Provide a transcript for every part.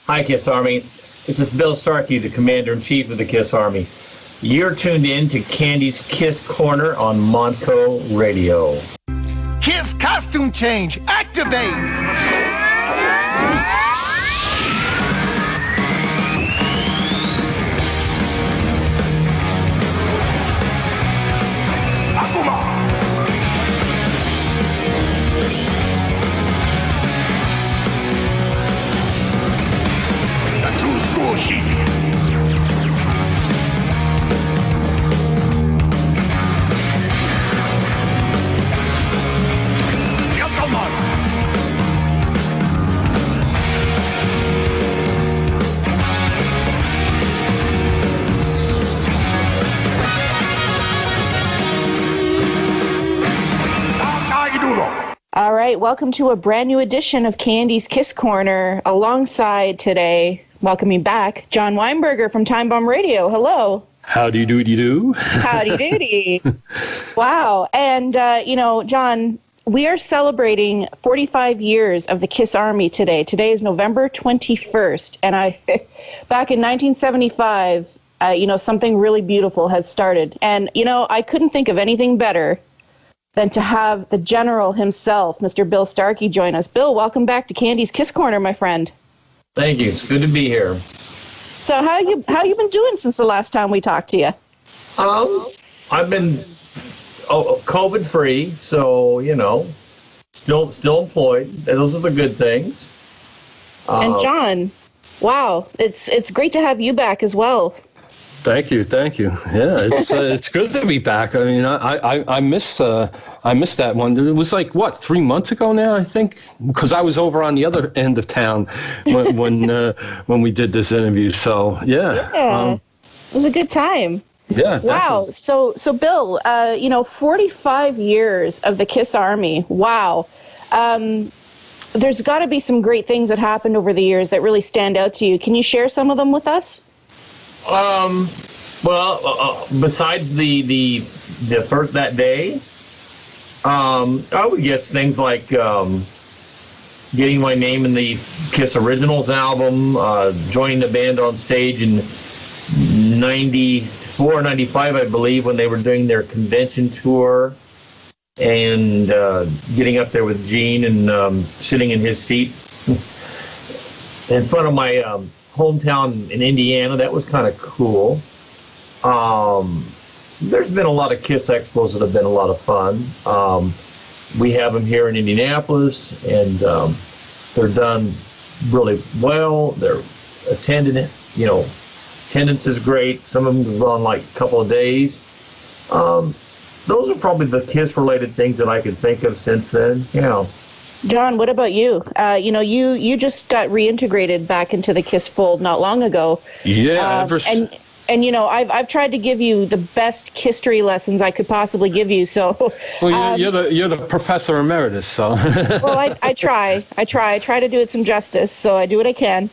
Hi, Kiss Army. This is Bill Starkey, the Commander-in-Chief of the Kiss Army. You're tuned in to Kandi's Kiss Corner on Monco Radio. Kiss costume change. Activate. All right, welcome to a brand new edition of Kandi's Kiss Corner. Alongside today, welcoming back, John Weinberger from Time Bomb Radio. Hello. Howdy doody do. Howdy doody. Wow. And, John, we are celebrating 45 years of the Kiss Army today. Today is November 21st. And back in 1975, something really beautiful had started. And, I couldn't think of anything better than to have the General himself, Mr. Bill Starkey, join us. Bill, welcome back to Kandi's Kiss Corner, my friend. Thank you. It's good to be here. So how you been doing since the last time we talked to you? I've been COVID free, so still employed. Those are the good things. And John, wow, it's great to have you back as well. Thank you. Yeah, it's good to be back. I mean, I miss that one. It was like 3 months ago now, I think, because I was over on the other end of town when we did this interview. So yeah, it was a good time. Yeah. Wow. Definitely. So Bill, 45 years of the Kiss Army. Wow. There's got to be some great things that happened over the years that really stand out to you. Can you share some of them with us? Besides the first that day, I would guess things like getting my name in the Kiss Originals album, joining the band on stage in 94, 95, I believe, when they were doing their convention tour, and getting up there with Gene and sitting in his seat in front of my hometown in Indiana. That was kind of cool. There's been a lot of Kiss Expos that have been a lot of fun. We have them here in Indianapolis, and they're done really well. They're attended, attendance is great. Some of them have gone like a couple of days. Those are probably the Kiss-related things that I could think of since then. John, what about you? You just got reintegrated back into the Kiss fold not long ago. Yeah, I've tried to give you the best history lessons I could possibly give you. So, well, you're the professor emeritus. So, well, I try to do it some justice. So I do what I can.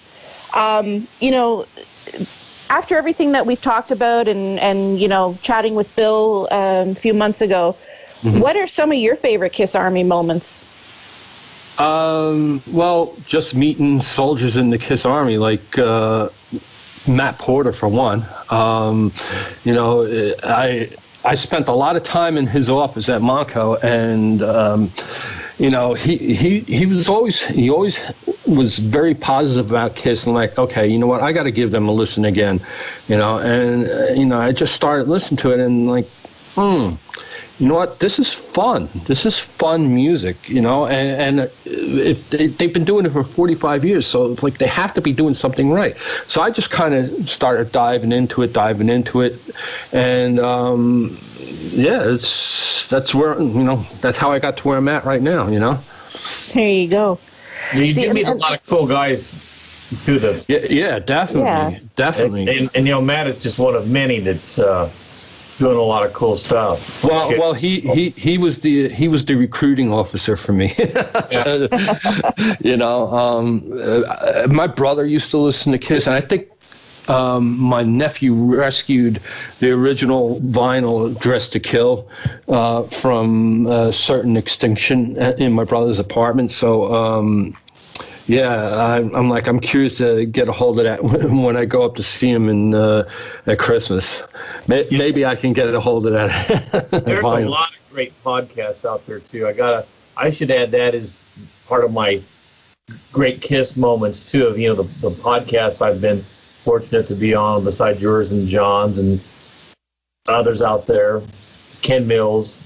After everything that we've talked about and chatting with Bill a few months ago, what are some of your favorite Kiss Army moments? Well, just meeting soldiers in the Kiss Army, like Matt Porter, for one. I spent a lot of time in his office at Monco, and he always was very positive about Kiss, and like, okay, you know what, I got to give them a listen again, I just started listening to it, and like, you know what, this is fun. This is fun music, and if they've been doing it for 45 years, so it's like they have to be doing something right. So I just kind of started diving into it, and that's where, that's how I got to where I'm at right now, There you go. You do meet a lot of cool guys through the... Yeah, definitely. And Matt is just one of many that's... doing a lot of cool stuff. Well, he was the recruiting officer for me. My brother used to listen to Kiss, and I think my nephew rescued the original vinyl Dress to Kill from certain extinction in my brother's apartment. So I'm curious to get a hold of that when I go up to see him at Christmas. Maybe I can get a hold of that. There's a lot of great podcasts out there too. I should add that as part of my great Kiss moments too. Of the podcasts I've been fortunate to be on, besides yours and John's and others out there, Ken Mills,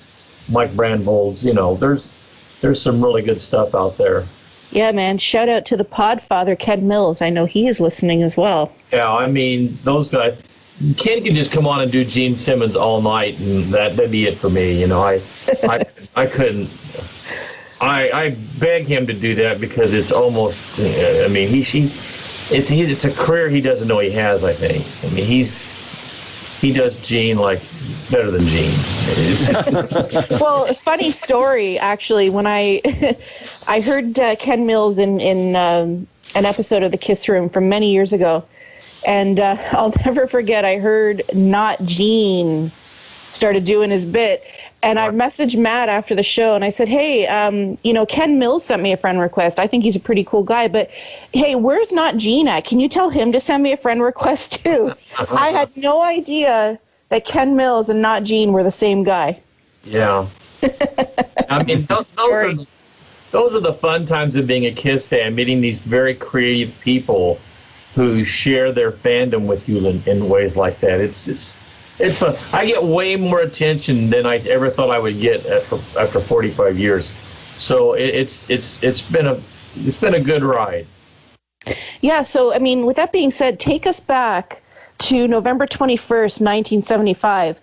Mike Brandvold's. There's some really good stuff out there. Yeah, man. Shout out to the Podfather, Ken Mills. I know he is listening as well. Yeah, I mean, those guys. Ken can just come on and do Gene Simmons all night, and that'd be it for me. I couldn't. I beg him to do that because it's almost. I mean, it's a career he doesn't know he has. I think. I mean, he does Gene like better than Gene. Well, funny story actually. When I heard Ken Mills in an episode of the Kiss Room from many years ago, and I'll never forget. I heard Not Gene started doing his bit. And I messaged Matt after the show, and I said, hey, Ken Mills sent me a friend request. I think he's a pretty cool guy. But, hey, where's Not Gene at? Can you tell him to send me a friend request, too? I had no idea that Ken Mills and Not Gene were the same guy. Yeah. I mean, those are the fun times of being a Kiss fan, meeting these very creative people who share their fandom with you in ways like that. It's fun. I get way more attention than I ever thought I would get after 45 years. So it's been a good ride. Yeah. So I mean, with that being said, take us back to November 21st, 1975.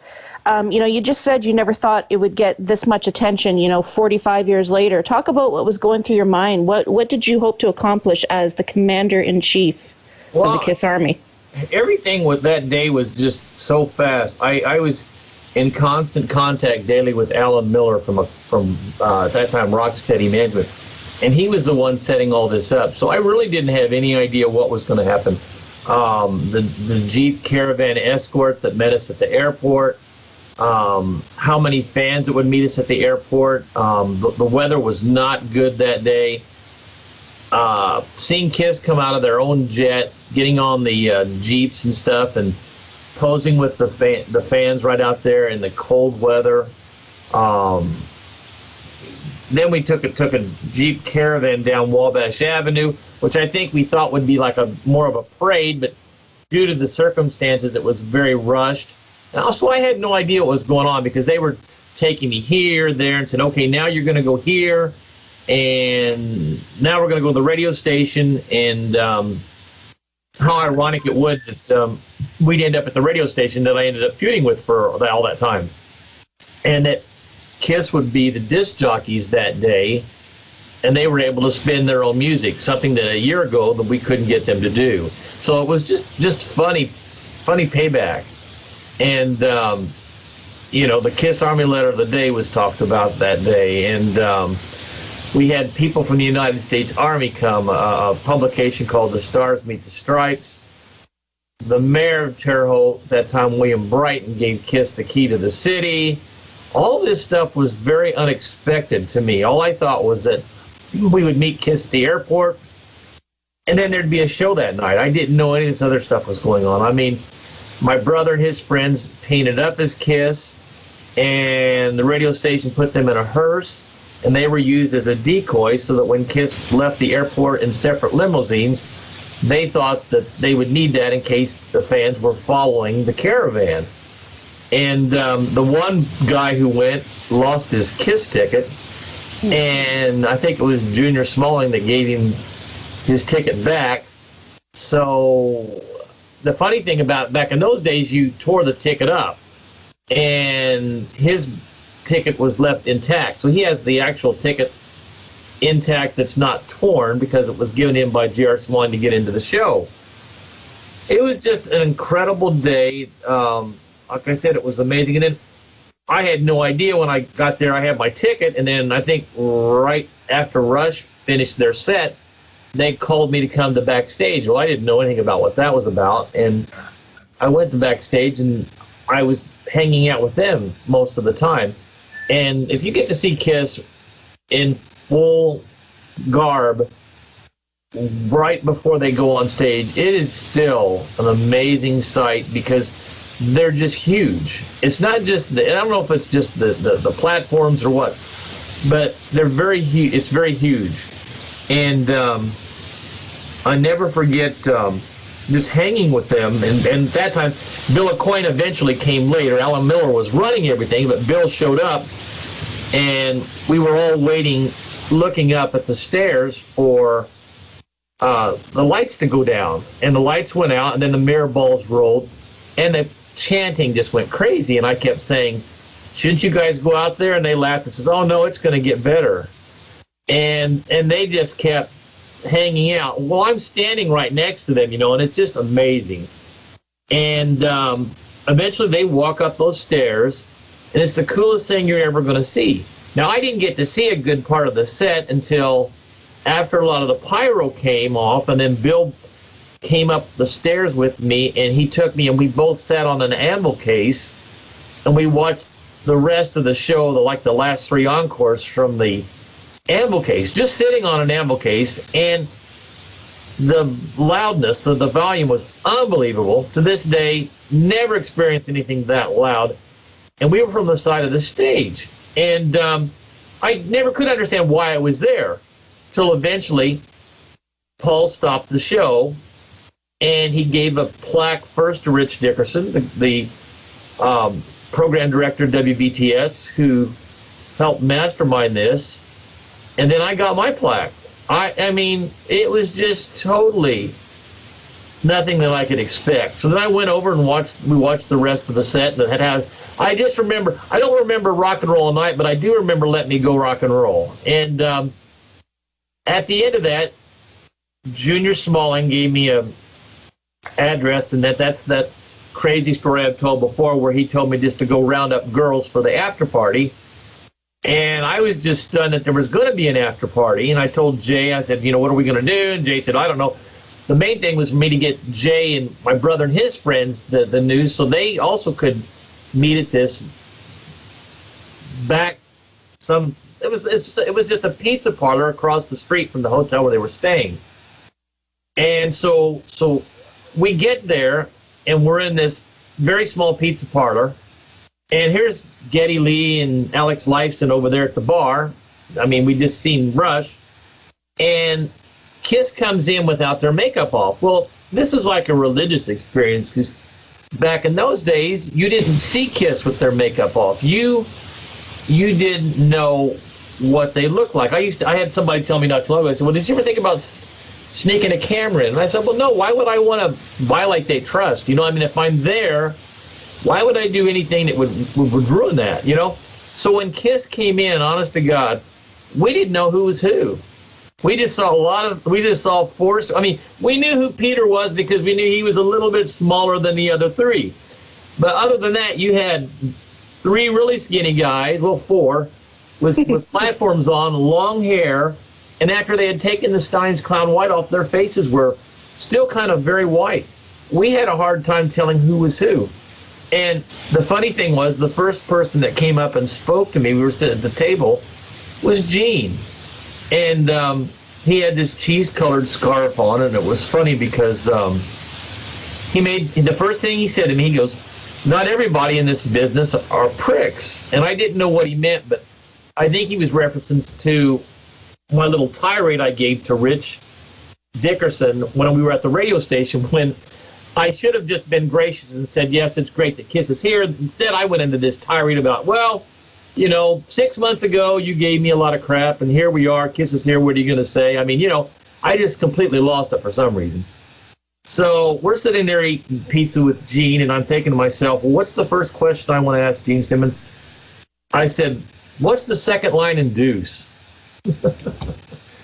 You just said you never thought it would get this much attention. 45 years later. Talk about what was going through your mind. What did you hope to accomplish as the commander-in-chief of the Kiss Army? Everything with that day was just so fast. I was in constant contact daily with Alan Miller from at that time Rocksteady Management, and he was the one setting all this up. So I really didn't have any idea what was going to happen. The Jeep Caravan escort that met us at the airport, how many fans that would meet us at the airport. The weather was not good that day. Seeing Kiss come out of their own jet, getting on the Jeeps and stuff, and posing with the fans right out there in the cold weather. Then we took a Jeep Caravan down Wabash Avenue, which I think we thought would be like more of a parade, but due to the circumstances, it was very rushed. And also, I had no idea what was going on because they were taking me here, there, and said, okay, now you're going to go here. And now we're going to go to the radio station, and how ironic it would that we'd end up at the radio station that I ended up feuding with for all that time. And that Kiss would be the disc jockeys that day, and they were able to spin their own music, something that a year ago that we couldn't get them to do. So it was just funny payback. And, the Kiss Army Letter of the Day was talked about that day, and we had people from the United States Army come, a publication called The Stars Meet the Stripes. The mayor of Terre Haute, at that time, William Brighton, gave Kiss the key to the city. All this stuff was very unexpected to me. All I thought was that we would meet Kiss at the airport, and then there'd be a show that night. I didn't know any of this other stuff was going on. I mean, my brother and his friends painted up as Kiss, and the radio station put them in a hearse, and they were used as a decoy so that when Kiss left the airport in separate limousines, they thought that they would need that in case the fans were following the caravan. And the one guy who went lost his Kiss ticket, and I think it was Junior Smalling that gave him his ticket back. So the funny thing about back in those days, you tore the ticket up, and his ticket was left intact. So he has the actual ticket intact that's not torn because it was given him by J.R. Smalling to get into the show. It was just an incredible day. Like I said, it was amazing. And then I had no idea when I got there I had my ticket, and then I think right after Rush finished their set, they called me to come to backstage. Well, I didn't know anything about what that was about, and I went to backstage, and I was hanging out with them most of the time. And if you get to see Kiss in full garb right before they go on stage, it is still an amazing sight because they're just huge. It's not just I don't know if it's just the platforms or what, but they're very huge. It's very huge. And I never forget just hanging with them. And at that time, Bill Aucoin eventually came later. Alan Miller was running everything, but Bill showed up, and we were all waiting, looking up at the stairs for the lights to go down. And the lights went out, and then the mirror balls rolled, and the chanting just went crazy. And I kept saying, shouldn't you guys go out there? And they laughed and says, oh, no, it's going to get better. And they just kept hanging out. Well, I'm standing right next to them, and it's just amazing. And eventually they walk up those stairs, and it's the coolest thing you're ever going to see. Now, I didn't get to see a good part of the set until after a lot of the pyro came off, and then Bill came up the stairs with me, and he took me, and we both sat on an anvil case, and we watched the rest of the show, the last 3 encores from the anvil case, just sitting on an anvil case, and the loudness, the volume was unbelievable. To this day, never experienced anything that loud. And we were from the side of the stage. And I never could understand why I was there, till eventually Paul stopped the show, and he gave a plaque first to Rich Dickerson, the program director of WBTS, who helped mastermind this. And then I got my plaque. I mean, it was just totally nothing that I could expect. So then I went over and we watched the rest of the set. I just remember, I don't remember Rock and Roll All Night, but I do remember Let Me Go Rock and Roll. And at the end of that, Junior Smalling gave me a address, and that's that crazy story I've told before where he told me just to go round up girls for the after party. And I was just stunned that there was going to be an after party. And I told Jay, I said, what are we going to do? And Jay said, I don't know. The main thing was for me to get Jay and my brother and his friends the news so they also could meet at this back it was just a pizza parlor across the street from the hotel where they were staying. And so we get there, and we're in this very small pizza parlor. And here's Geddy Lee and Alex Lifeson over there at the bar. I mean, we just seen Rush. And Kiss comes in without their makeup off. Well, this is like a religious experience because back in those days, you didn't see Kiss with their makeup off. You didn't know what they looked like. I had somebody tell me not too long ago, I said, well, did you ever think about sneaking a camera in? And I said, well, no, why would I want to violate their trust? If I'm there, why would I do anything that would ruin that, So when Kiss came in, honest to God, we didn't know who was who. We just saw force. I mean, we knew who Peter was because we knew he was a little bit smaller than the other 3. But other than that, you had 3 really skinny guys, well, 4, with platforms on, long hair. And after they had taken the Stein's Clown White off, their faces were still kind of very white. We had a hard time telling who was who. And the funny thing was, the first person that came up and spoke to me, we were sitting at the table, was Gene. And he had this cheese-colored scarf on, and it was funny because the first thing he said to me, he goes, not everybody in this business are pricks. And I didn't know what he meant, but I think he was referencing to my little tirade I gave to Rich Dickerson when we were at the radio station, when I should have just been gracious and said, yes, it's great that Kiss is here. Instead, I went into this tirade about, 6 months ago, you gave me a lot of crap, and here we are. Kiss is here. What are you going to say? I mean, I just completely lost it for some reason. So we're sitting there eating pizza with Gene, and I'm thinking to myself, well, what's the first question I want to ask Gene Simmons? I said, what's the second line in Deuce?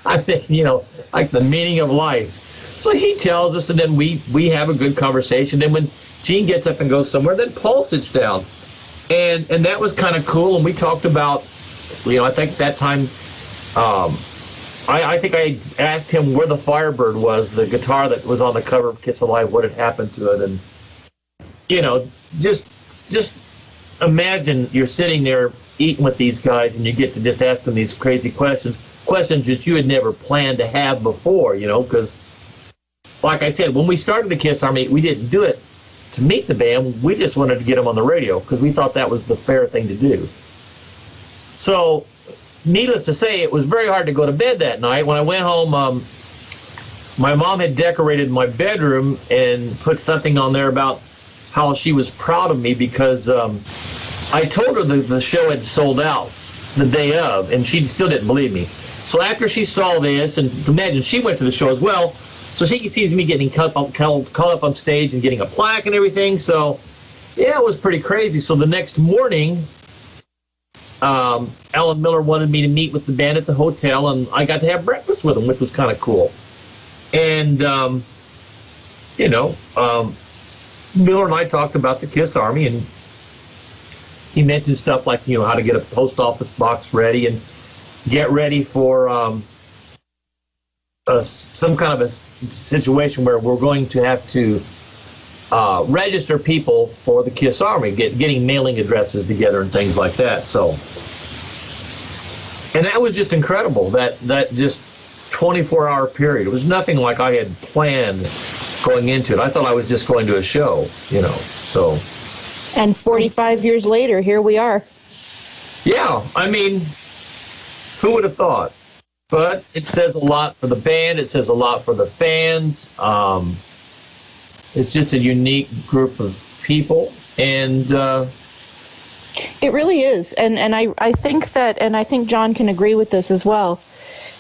I'm thinking, like the meaning of life. So he tells us, and then we have a good conversation. Then when Gene gets up and goes somewhere, then Paul sits down. And that was kind of cool. And we talked about, I think that time, I think I asked him where the Firebird was, the guitar that was on the cover of Kiss Alive, what had happened to it. And, just imagine you're sitting there eating with these guys and you get to just ask them these crazy questions. questions that you had never planned to have before, because, like I said, when we started the Kiss Army, we didn't do it to meet the band. We just wanted to get them on the radio because we thought that was the fair thing to do. So, needless to say, it was very hard to go to bed that night. When I went home, my mom had decorated my bedroom and put something on there about how she was proud of me because I told her the show had sold out the day of, and she still didn't believe me. So after she saw this, and imagine she went to the show as well, so she sees me getting called up on stage and getting a plaque and everything. So, yeah, it was pretty crazy. So the next morning, Alan Miller wanted me to meet with the band at the hotel, and I got to have breakfast with him, which was kind of cool. And, Miller and I talked about the Kiss Army, and he mentioned stuff like, how to get a post office box ready and get ready for some kind of a situation where we're going to have to register people for the Kiss Army, getting mailing addresses together and things like that. So, and that was just incredible, that just 24-hour period. It was nothing like I had planned going into it. I thought I was just going to a show, so. And 45 years later, here we are. Yeah, I mean, who would have thought? But it says a lot for the band. It says a lot for the fans. It's just a unique group of people, and it really is. And I think that, and I think John can agree with this as well,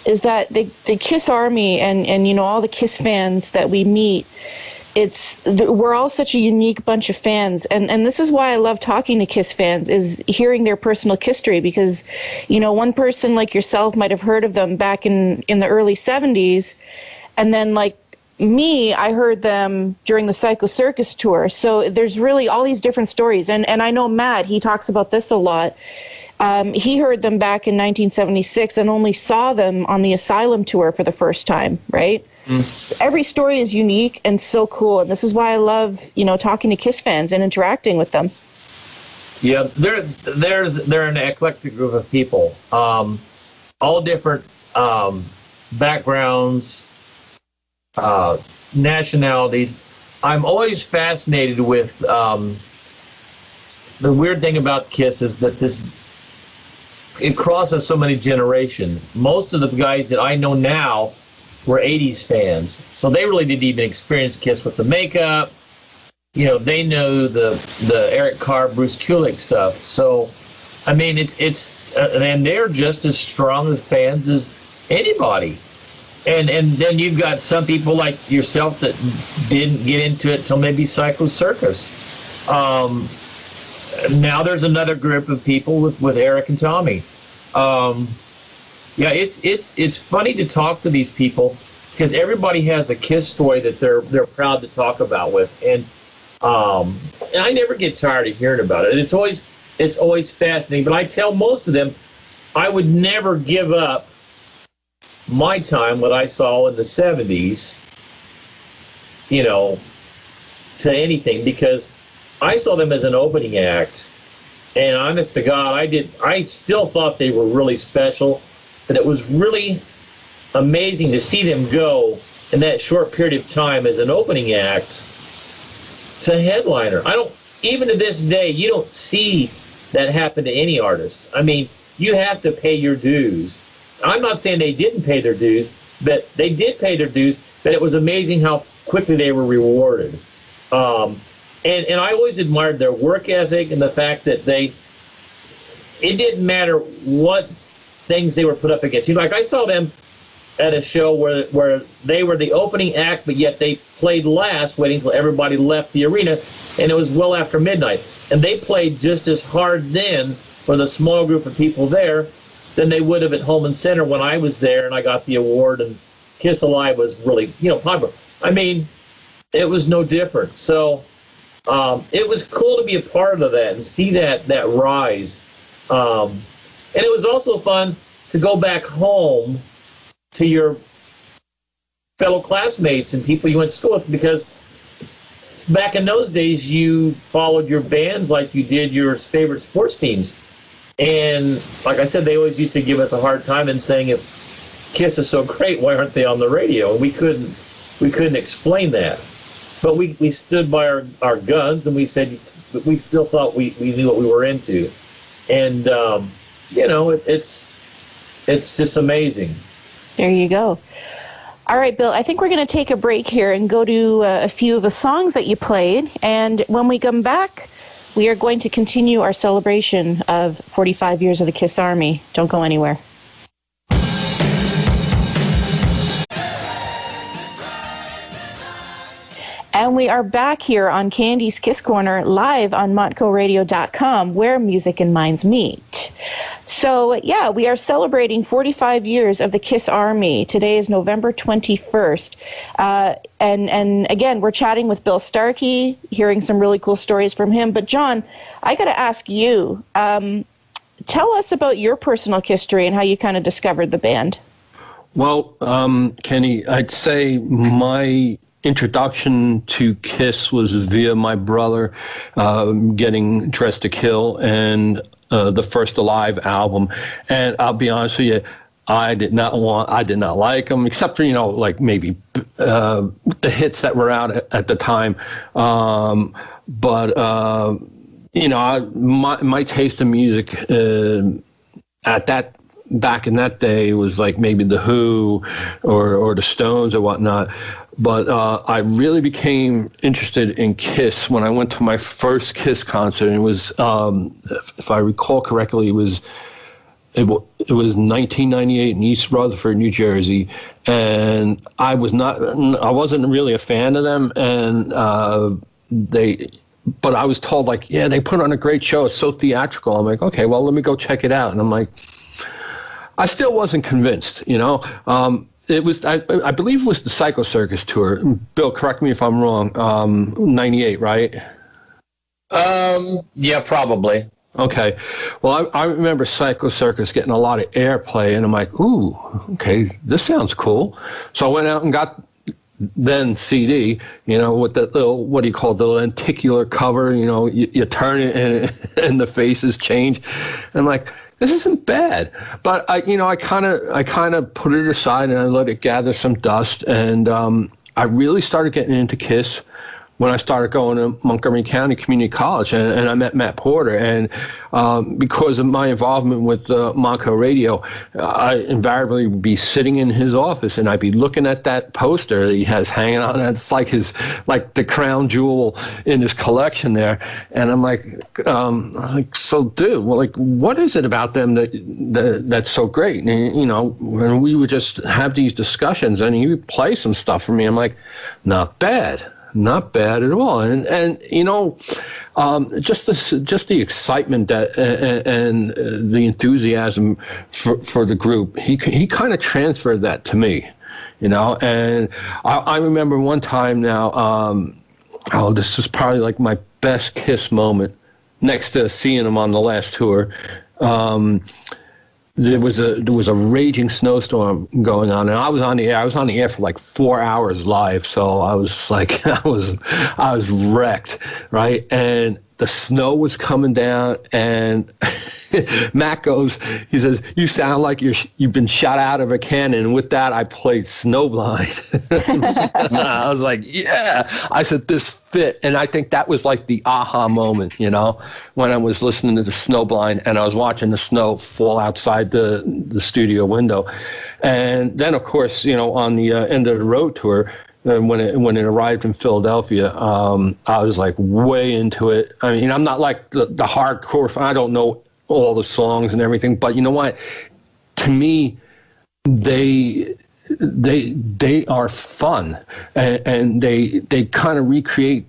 is that the Kiss Army and all the Kiss fans that we meet, we're all such a unique bunch of fans, and this is why I love talking to Kiss fans, is hearing their personal history, because one person like yourself might have heard of them back in the early 70s, and then like me, I heard them during the Psycho Circus tour. So there's really all these different stories, and I know Matt, he talks about this a lot. He heard them back in 1976 and only saw them on the Asylum tour for the first time, right? So every story is unique and so cool, and this is why I love, talking to Kiss fans and interacting with them. Yeah, they're an eclectic group of people, all different backgrounds, nationalities. I'm always fascinated with the weird thing about Kiss is that it crosses so many generations. Most of the guys that I know now were 80s fans, so they really didn't even experience Kiss with the makeup. They know the Eric Carr, Bruce Kulick stuff. So, I mean, it's and they're just as strong as fans as anybody. And then you've got some people like yourself that didn't get into it till maybe Psycho Circus. Now there's another group of people with Eric and Tommy. Yeah, it's funny to talk to these people because everybody has a Kiss story that they're proud to talk about with, and I never get tired of hearing about it. And it's always fascinating. But I tell most of them I would never give up my time, what I saw in the 70s, to anything, because I saw them as an opening act, and honest to God, I still thought they were really special. But it was really amazing to see them go in that short period of time as an opening act to headliner. Even to this day, you don't see that happen to any artist. I mean, you have to pay your dues. I'm not saying they didn't pay their dues, but they did pay their dues, but it was amazing how quickly they were rewarded. And I always admired their work ethic and the fact that it didn't matter what things they were put up against. Like I saw them at a show where they were the opening act, but yet they played last, waiting until everybody left the arena, and it was well after midnight. And they played just as hard then for the small group of people there than they would have at Holman Center when I was there and I got the award and Kiss Alive was really, popular. I mean, it was no different. So it was cool to be a part of that and see that rise. And it was also fun to go back home to your fellow classmates and people you went to school with, because back in those days you followed your bands like you did your favorite sports teams. And like I said, they always used to give us a hard time and saying if Kiss is so great, why aren't they on the radio? And we couldn't explain that. But we stood by our guns, and we said we still thought we knew what we were into. And, it's just amazing. There you go. All right, Bill, I think we're going to take a break here and go to a few of the songs that you played. And when we come back, we are going to continue our celebration of 45 years of the Kiss Army. Don't go anywhere. And we are back here on Kandi's Kiss Corner, live on montcoradio.com, where music and minds meet. So, yeah, we are celebrating 45 years of the Kiss Army. Today is November 21st. And again, we're chatting with Bill Starkey, hearing some really cool stories from him. But, John, I got to ask you, tell us about your personal history and how you kind of discovered the band. Well, Kenny, I'd say my introduction to Kiss was via my brother getting Dressed to Kill and the first Alive album. And I'll be honest with you, I did not like them, except for, like maybe the hits that were out at the time. My taste of music back in that day was like maybe The Who or the Stones or whatnot. But I really became interested in Kiss when I went to my first Kiss concert. And it was, if I recall correctly, it was 1998 in East Rutherford, New Jersey, and I wasn't really a fan of them, and but I was told, like, yeah, they put on a great show. It's so theatrical. I'm like, okay, well, let me go check it out. And I'm like, I still wasn't convinced, It was, I believe it was the Psycho Circus tour. Bill, correct me if I'm wrong. 98, right? Yeah, probably. Okay. Well, I remember Psycho Circus getting a lot of airplay, and I'm like, ooh, okay, this sounds cool. So I went out and got then CD, with that little, what do you call it, the lenticular cover, you turn it and the faces change. And I'm like, this isn't bad, but I kind of put it aside and I let it gather some dust, and I really started getting into Kiss when I started going to Montgomery County Community College, and I met Matt Porter, and because of my involvement with Monco Radio, I invariably would be sitting in his office, and I'd be looking at that poster that he has hanging on. It's like the crown jewel in his collection there, and I'm like, so dude, well, like, what is it about them that's so great? And when we would just have these discussions, and he would play some stuff for me, I'm like, not bad at all. And just the excitement that and the enthusiasm for the group, he kind of transferred that to me, and I remember one time now, this is probably like my best Kiss moment next to seeing him on the last tour. There was a raging snowstorm going on, and I was on the air for like 4 hours live. So I was like, I was wrecked, right? And the snow was coming down, and Matt he says, "You sound like you've been shot out of a cannon." And with that, I played Snowblind. I was like, yeah. I said, this fit. And I think that was like the aha moment, when I was listening to the Snowblind and I was watching the snow fall outside the studio window. And then, of course, on the end of the road tour, when it arrived in Philadelphia, I was like way into it. I mean, I'm not like the hardcore. I don't know all the songs and everything, but you know what? To me, they are fun, and they kind of recreate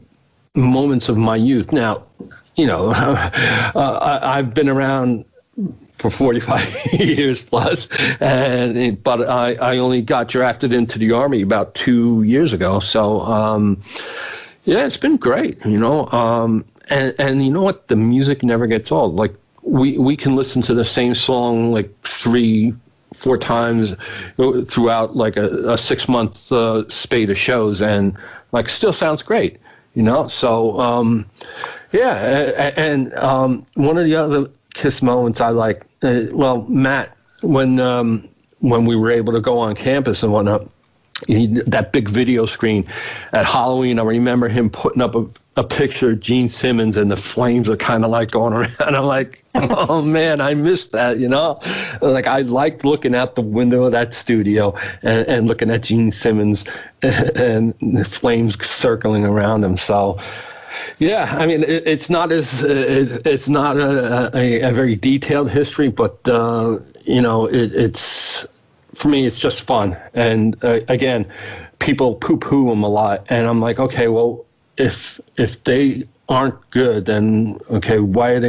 moments of my youth. Now, I've been around for 45 years plus, but I only got drafted into the Army about 2 years ago. So, yeah, it's been great, and you know what? The music never gets old. Like, we can listen to the same song like 3-4 times throughout like a 6-month spate of shows, and like still sounds great, So, yeah, and one of the other Kiss moments I like, Matt, when when we were able to go on campus and whatnot, that big video screen at Halloween, I remember him putting up a picture of Gene Simmons, and the flames are kind of like going around. I'm like, oh man, I missed that, Like, I liked looking out the window of that studio and looking at Gene Simmons and the flames circling around him. So yeah, I mean, it's not it's not a very detailed history, but it's, for me, it's just fun. And again, people poo-poo them a lot, and I'm like, okay, well, if they aren't good, then okay, why have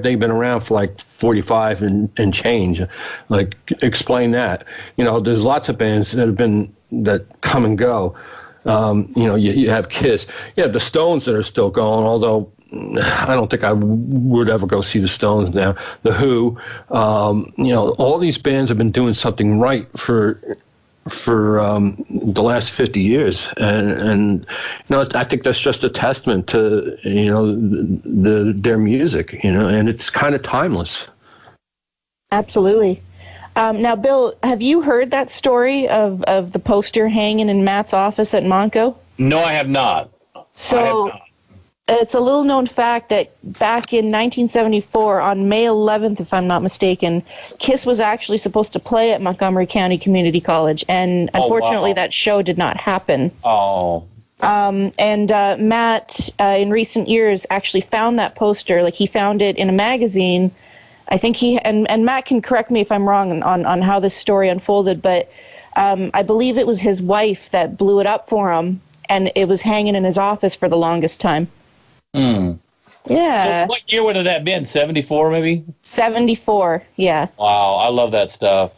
they been around for like 45 and change? Like, explain that. There's lots of bands that come and go. You have Kiss, you have the Stones that are still going, although I don't think I would ever go see the Stones now. The Who, all these bands have been doing something right for the last 50 years, and I think that's just a testament to their music, and it's kind of timeless. Absolutely. Now, Bill, have you heard that story of the poster hanging in Matt's office at Monco? No, I have not. So it's a little known fact that back in 1974, on May 11th, if I'm not mistaken, Kiss was actually supposed to play at Montgomery County Community College, and unfortunately that show did not happen. Oh. And Matt, in recent years, actually found that poster. Like, he found it in a magazine. I think and Matt can correct me if I'm wrong on how this story unfolded, but I believe it was his wife that blew it up for him, and it was hanging in his office for the longest time. Hmm. Yeah. So what year would have that been? 74, maybe? 74, yeah. Wow, I love that stuff.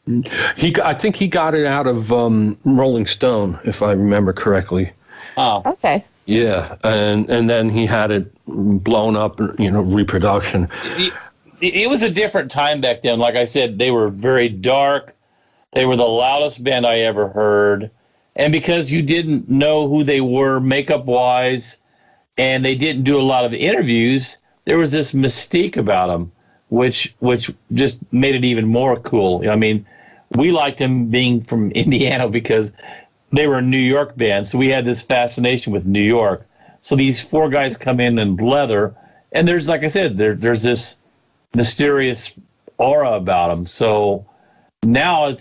I think he got it out of Rolling Stone, if I remember correctly. Oh. Okay. Yeah, and then he had it blown up, reproduction. It was a different time back then. Like I said, they were very dark. They were the loudest band I ever heard. And because you didn't know who they were makeup-wise, and they didn't do a lot of interviews, there was this mystique about them, which just made it even more cool. I mean, we liked them being from Indiana because they were a New York band, so we had this fascination with New York. So these four guys come in leather, and there's, like I said, there's this mysterious aura about them. So now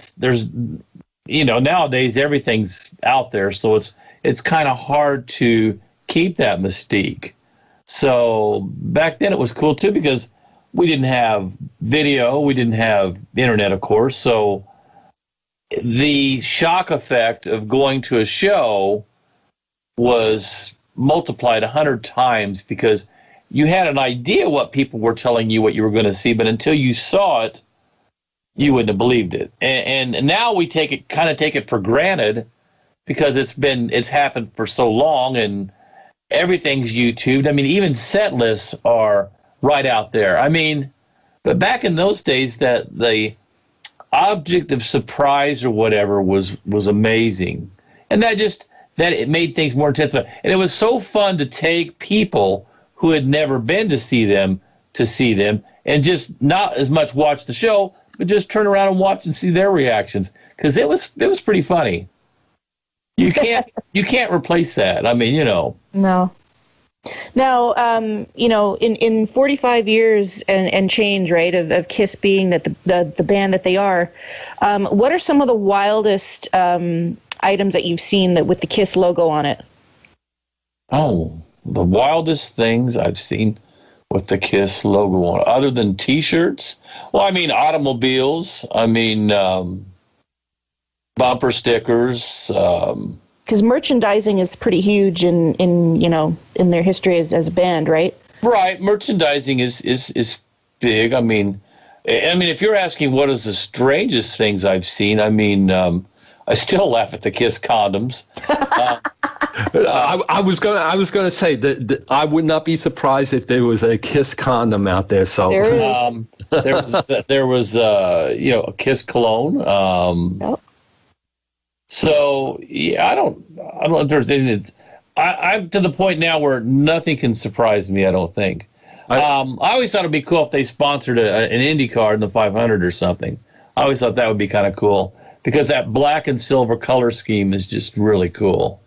nowadays everything's out there, so it's kind of hard to keep that mystique. So back then it was cool too, because we didn't have video, we didn't have internet, of course. So the shock effect of going to a show was multiplied 100 times, because you had an idea what people were telling you what you were going to see, but until you saw it, you wouldn't have believed it. And now we take it for granted, because it's happened for so long, and everything's YouTubed. I mean, even set lists are right out there. I mean, but back in those days, that the object of surprise or whatever was amazing, and that it made things more intense. And it was so fun to take people who had never been to see them, and just not as much watch the show, but just turn around and watch and see their reactions, because it was pretty funny. You can't replace that. I mean, No. Now, in 45 years and change, right, of Kiss being the band that they are, what are some of the wildest items that you've seen with the Kiss logo on it? Oh, the wildest things I've seen with the Kiss logo on it, other than T-shirts? Well, I mean, automobiles. I mean, bumper stickers. Because merchandising is pretty huge in their history as a band, right? Right. Merchandising is big. I mean, if you're asking what is the strangest things I've seen, I mean, I still laugh at the Kiss condoms. I was gonna say that I would not be surprised if there was a Kiss condom out there. So there was a Kiss cologne. Yep. So yeah, I don't know if there's anything. I'm to the point now where nothing can surprise me. I don't think. I always thought it'd be cool if they sponsored an IndyCar in the 500 or something. I always thought that would be kind of cool because that black and silver color scheme is just really cool.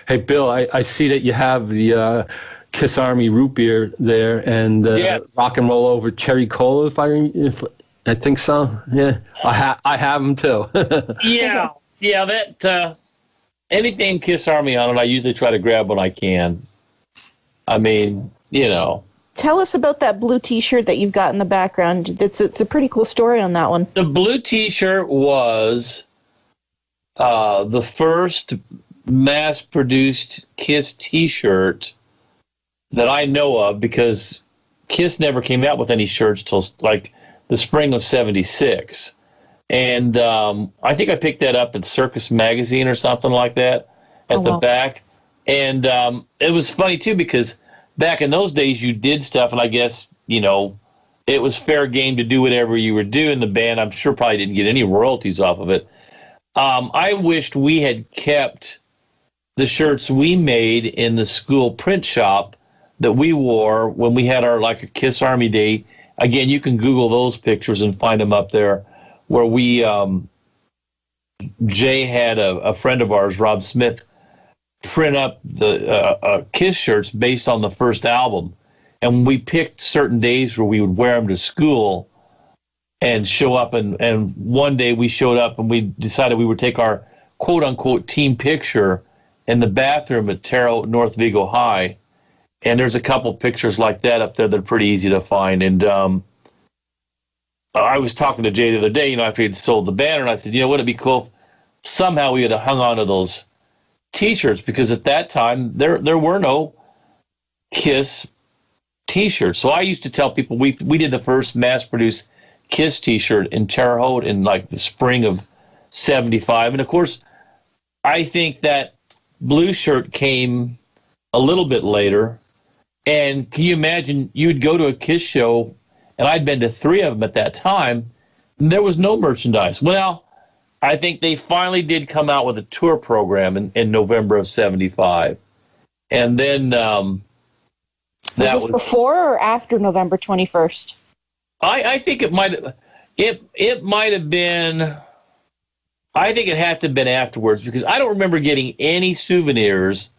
Hey, Bill, I see that you have the Kiss Army root beer there and Yes. Rock and Roll Over Cherry Cola, if I think so. Yeah, I have them too. Yeah. That anything Kiss Army on it, I usually try to grab when I can. I mean, Tell us about that blue T-shirt that you've got in the background. It's a pretty cool story on that one. The blue T-shirt was the first mass-produced Kiss T-shirt that I know of, because Kiss never came out with any shirts till like the spring of '76. And I think I picked that up in Circus Magazine or something like that at the back. And it was funny, too, because back in those days you did stuff, and I guess, it was fair game to do whatever you were doing. The band, I'm sure, probably didn't get any royalties off of it. I wished we had kept the shirts we made in the school print shop that we wore when we had our a Kiss Army Day. Again, you can Google those pictures and find them up there, where we Jay had a friend of ours, Rob Smith, print up the Kiss shirts based on the first album, and we picked certain days where we would wear them to school and show up. And one day we showed up and we decided we would take our quote unquote team picture in the bathroom at Terre Haute North Vigo High. And there's a couple pictures like that up there that are pretty easy to find. And I was talking to Jay the other day, after he'd sold the banner, and I said, wouldn't it be cool if somehow we had hung on to those T-shirts, because at that time there were no Kiss T-shirts. So I used to tell people we did the first mass-produced Kiss T-shirt in Terre Haute in the spring of '75, and of course I think that blue shirt came a little bit later. And can you imagine, you'd go to a Kiss show, and I'd been to 3 of them at that time, and there was no merchandise. Well, I think they finally did come out with a tour program in November of '75. And then that was this before or after November 21st? I think it might have been, I think it had to have been afterwards, because I don't remember getting any souvenirs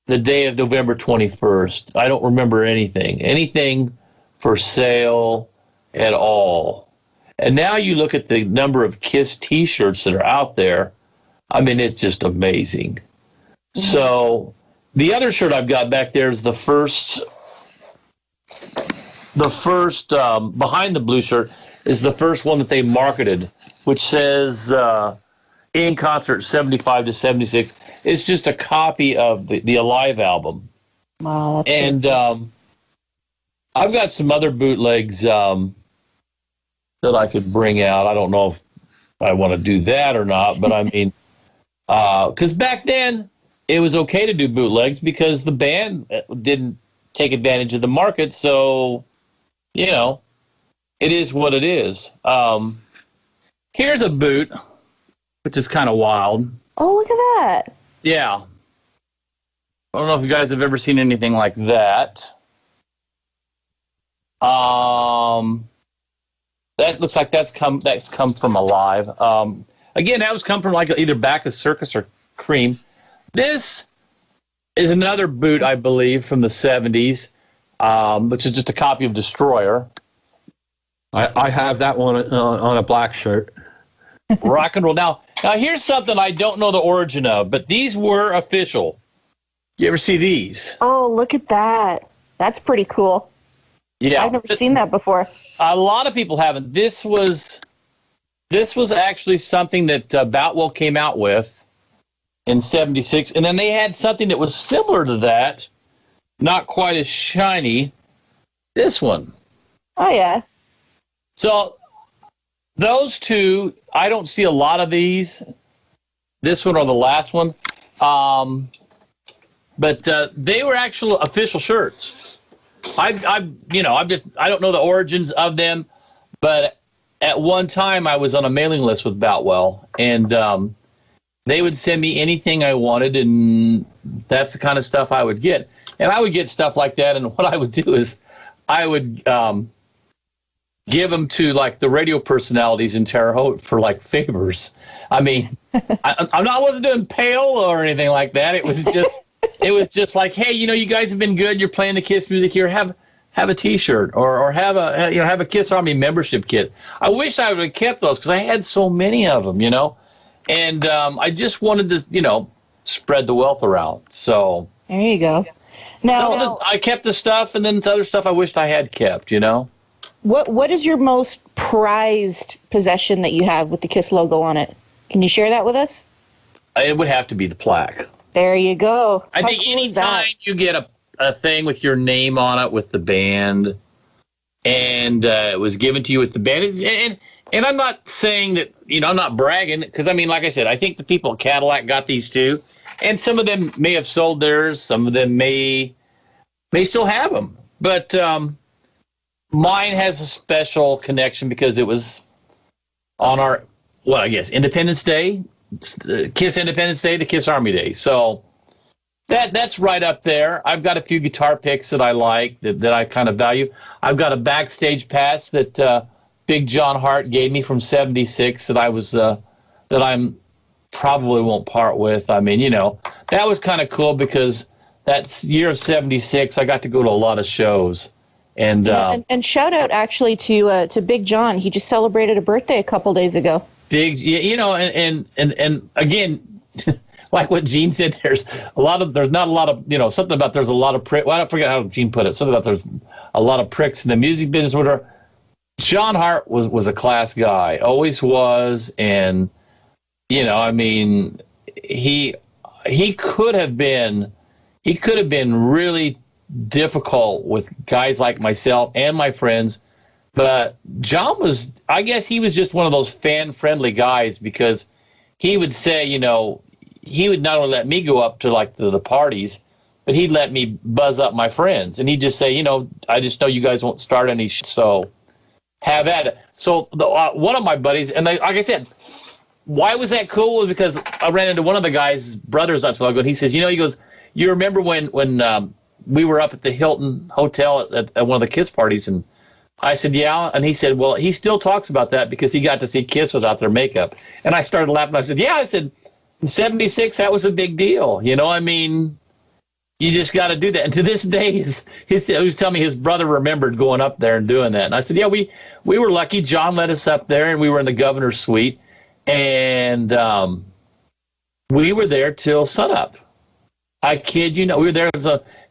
the day of November 21st. I don't remember anything for sale at all. And now you look at the number of Kiss T-shirts that are out there. I mean, it's just amazing. Mm-hmm. So the other shirt I've got back there is the first behind the blue shirt is the first one that they marketed, which says In Concert '75 to '76. It's just a copy of the Alive album. Wow, that's and I've got some other bootlegs that I could bring out. I don't know if I want to do that or not, but I mean, because back then it was okay to do bootlegs because the band didn't take advantage of the market. So, it is what it is. Here's a boot, which is kind of wild. Oh, look at that. Yeah. I don't know if you guys have ever seen anything like that. That looks like that's come from Alive. Again, that was come from either back of Circus or Cream. This is another boot, I believe, from the '70s, which is just a copy of Destroyer. I have that one on a black shirt. Rock and roll. Now here's something I don't know the origin of, but these were official. You ever see these? Oh, look at that. That's pretty cool. Yeah. I've never seen that before. A lot of people haven't. This was actually something that Boutwell came out with in '76, and then they had something that was similar to that, not quite as shiny. This one. Oh, yeah. So those two, I don't see a lot of these. This one or the last one. But they were actual official shirts. I don't know the origins of them, but at one time I was on a mailing list with Boutwell, and they would send me anything I wanted, and that's the kind of stuff I would get. And I would get stuff like that, and what I would do is I would give them to like the radio personalities in Terre Haute for like favors. I mean, I wasn't doing pale or anything like that. It was just like, hey, you guys have been good. You're playing the Kiss music here. Have a T-shirt or have a Kiss Army membership kit. I wish I would have kept those because I had so many of them, and I just wanted to, spread the wealth around. So there you go. Now I kept the stuff, and then the other stuff I wished I had kept. What is your most prized possession that you have with the Kiss logo on it? Can you share that with us? It would have to be the plaque. There you go. I think anytime you get a thing with your name on it with the band, and it was given to you with the band, and I'm not saying that, I'm not bragging, because, I mean, like I said, I think the people at Cadillac got these too, and some of them may have sold theirs, some of them may still have them, but mine has a special connection because it was on our, Independence Day, Kiss Independence Day, the Kiss Army Day. So that's right up there. I've got a few guitar picks that I like, that I kind of value. I've got a backstage pass that Big John Hart gave me from '76 that that I'm probably won't part with. I mean, that was kind of cool because that year of '76, I got to go to a lot of shows. And shout out actually to Big John. He just celebrated a birthday a couple days ago. Big, and again, like what Gene said, there's not a lot of, something about there's a lot of pricks. Well, I forget how Gene put it. Something about there's a lot of pricks in the music business. Whatever. John Hart was a class guy, always was, and I mean, he could have been really difficult with guys like myself and my friends. But John I guess he was just one of those fan-friendly guys because he would say, he would not only let me go up to like the parties, but he'd let me buzz up my friends. And he'd just say, I just know you guys won't start any so have at it. So one of my buddies, and like I said, why was that cool? Was because I ran into one of the guy's brothers not too long ago, and he says, he goes, you remember when we were up at the Hilton Hotel at one of the Kiss parties, and I said, yeah. And he said, well, he still talks about that because he got to see Kiss without their makeup. And I started laughing. I said, yeah. I said, in '76, that was a big deal. I mean, you just got to do that. And to this day, he was telling me his brother remembered going up there and doing that. And I said, yeah, we were lucky. John let us up there, and we were in the governor's suite. And we were there till sunup. I kid you not. We were there,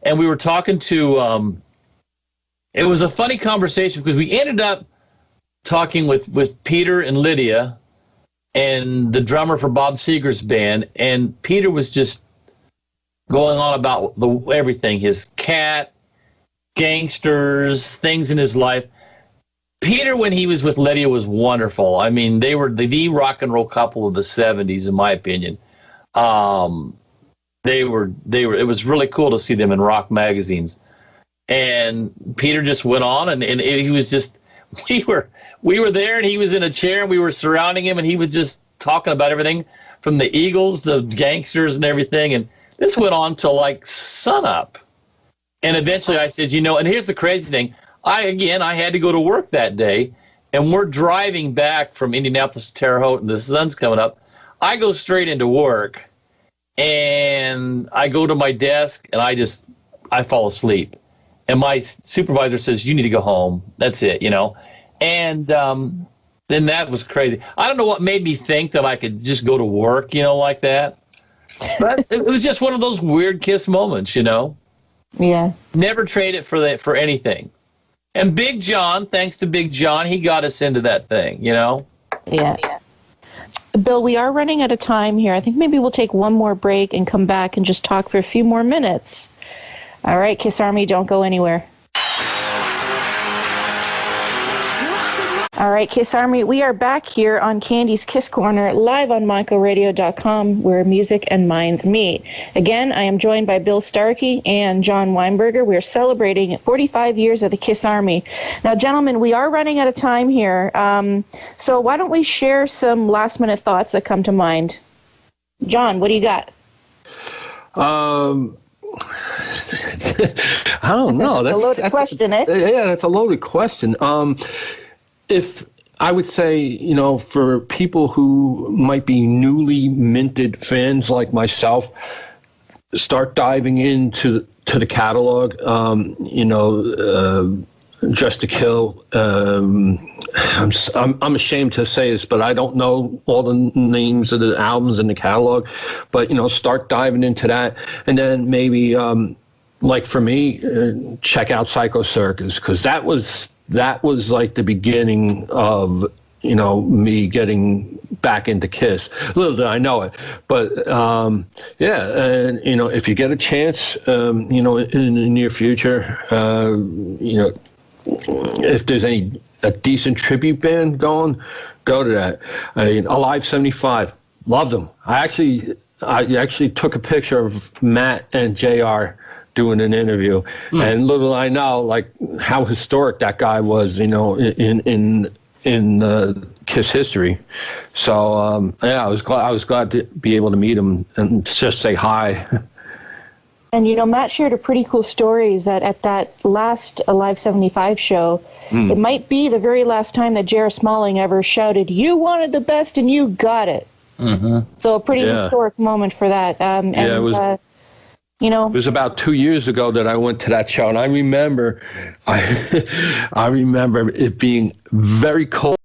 and we were talking to it was a funny conversation because we ended up talking with Peter and Lydia and the drummer for Bob Seger's band, and Peter was just going on about everything, his cat, gangsters, things in his life. Peter, when he was with Lydia, was wonderful. I mean, they were the rock and roll couple of the '70s, in my opinion. They were. It was really cool to see them in rock magazines. And Peter just went on, and he was just, we were there, and he was in a chair, and we were surrounding him, and he was just talking about everything from the Eagles to gangsters and everything. And this went on till like sunup. And eventually I said, and here's the crazy thing. I had to go to work that day, and we're driving back from Indianapolis to Terre Haute, and the sun's coming up. I go straight into work, and I go to my desk, and I fall asleep. And my supervisor says, you need to go home. That's it, And then that was crazy. I don't know what made me think that I could just go to work, like that. But it was just one of those weird Kiss moments, Yeah. Never trade it for anything. And Big John, thanks to Big John, he got us into that thing, Yeah. Bill, we are running out of time here. I think maybe we'll take one more break and come back and just talk for a few more minutes. All right, Kiss Army, don't go anywhere. All right, Kiss Army, we are back here on Kandi's Kiss Corner, live on MoncoRadio.com, where music and minds meet. Again, I am joined by Bill Starkey and John Weinberger. We're celebrating 45 years of the Kiss Army. Now, gentlemen, we are running out of time here, so why don't we share some last-minute thoughts that come to mind? John, what do you got? I don't know. That's a loaded question, eh? Yeah, that's a loaded question. if I would say, you know, for people who might be newly minted fans like myself, start diving into the catalog. You know, Just to Kill. I'm ashamed to say this, but I don't know all the names of the albums in the catalog. But you know, start diving into that, and then maybe like for me, check out Psycho Circus, because that was like the beginning of, you know, me getting back into Kiss. Little did I know it, but yeah, and you know, if you get a chance, you know, in the near future, you know, if there's a decent tribute band going, go to that. I mean, Alive 75, loved them. I actually took a picture of Matt and JR doing an interview, and little I know, like, how historic that guy was, you know, in Kiss history. So yeah, I was glad to be able to meet him and just say hi. And you know, Matt shared a pretty cool story, is that at that last Alive 75 show, it might be the very last time that J.R. Smalling ever shouted, "You wanted the best and you got it." So a pretty historic moment for that. And it was. You know, it was about 2 years ago that I went to that show, and I remember it being very cold.